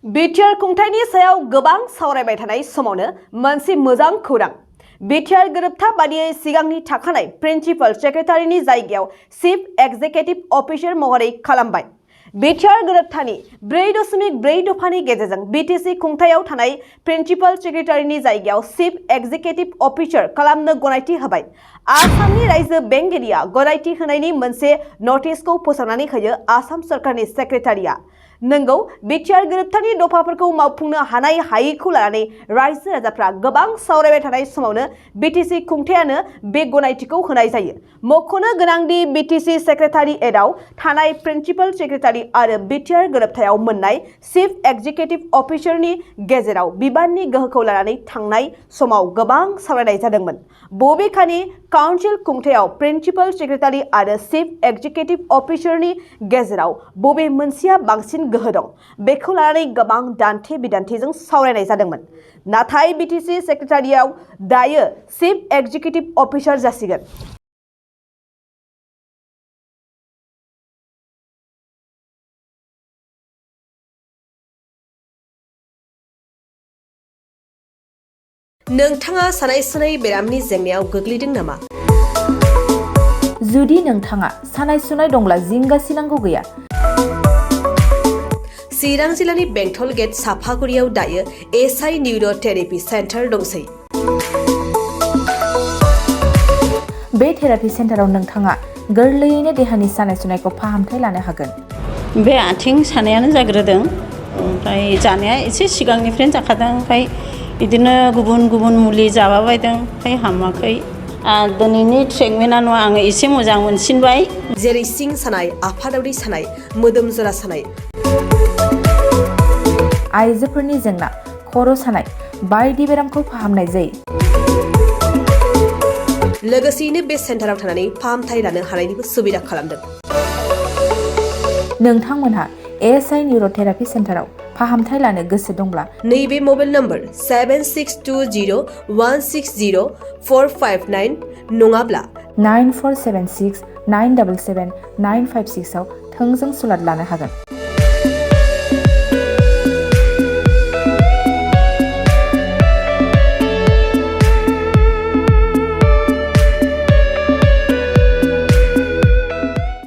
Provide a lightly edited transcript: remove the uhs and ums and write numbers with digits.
BTR खुंथायनि सायाव गोबां सावरायबाय थानाय समावनो मोनसे मोजां खौरां। BTR गोरोबथा बादियै सिगांनि थाखानाय प्रिन्सिपाल सेक्रेटारिनि जायगायाव चीफ एक्जिकिउटिव अफिसार महरै खालामबाय। BTR गोरोबथानि 4.4 दफानि गेजेरजों BTC खुंथायाव थानाय प्रिन्सिपाल सेक्रेटारिनि जायगायाव चीफ एक्जिकिउटिव अफिसार खालामनो गनायथि होबाय। आसामनि रायजो बेंगिरिया गनायथि होनायनि मोनसे नटिसखौ फोसावनानै होयो आसाम सरकारनि सेक्रेटारिया। नंगौ, BTR गोरोबथानि दफाफोरखौ मावफुंनो हानाय हायैखौ लानानै रायजो राजाफ्रा गोबां सावरायबाय थानाय समावनो BTC खुंथायानो बे गनायथिखौ होनाय जायो। मख'नो गोनांदि BTC सेक्रेटारिएटआव थानाय प्रिन्सिपाल सेक्रेटारि आरो BTR गोरोबथायाव मोननाय चीफ एक्जिकिउटिव अफिसारनि गेजेराव बिबाननि गोहोखौ लानानै थांनाय समाव गोबां सावरायनाय जादोंमोन। बबेखानि काउन्सिल खुंथायाव प्रिन्सिपाल सेक्रेटारि आरो चीफ एक्जिकिउटिव अफिसारनि गेजेराव बबे मोनसेया बांसिन गोहो दं, बेखौ लानानै गोबां दान्थे बिदान्थेजों सावरायनाय जादोंमोन। नाथाय BTC सेक्रेटारियाव दायो चीफ एक्जिकिउटिव अफिसार जासिगोन। नोंथाङा सानाय सुनाय बेरामनि जेंनायाव गोग्लैदों नामा? जुदि नोंथाङा सानाय सुनाय दंब्ला जिंगासिनांगौ गैया। चिरां जिल्लानि बेंटल गेट साफागुरियाव दायो SI निउर' थेरापि सेन्टार दंसै। बे थेरापि सेन्टाराव नोंथाङा गोरलैयैनो देहानि सानाय सुनायखौ फाहामथाय लानो हागोन। बे आथिं सानायानो जाग्रोदों, ओमफ्राय जानाया एसे सिगांनिफ्रायनो जाखादों, ओमफ्राय बिदिनो गुबुन गुबुन मुलि जाबाबायदों, ओमफ्राय हामाखै। दिनैनि ट्रिटमेन्टआ आङो एसे मोजां मोनसिनबाय। जेरै सिं सानाय, आफादावरि सानाय, मोदोम जरा सानाय, आइजोफोरनि जेंना, खर' सानाय बायदि बेरामखौ फाहामनाय जायो। लोगोसेयैनो बे सेन्टाराव थानानै फाहामथाय लानो हानायनिबो सुबिदा खालामदों। नोंथांमोनहा SI निउर' थेरापि सेन्टाराव फाहामथाय लानो गोसो दंब्ला नैबे मबाइल नम्बर 7620160459 नङाब्ला 9476977956 आव थोंजों सुलाद लानो हागोन।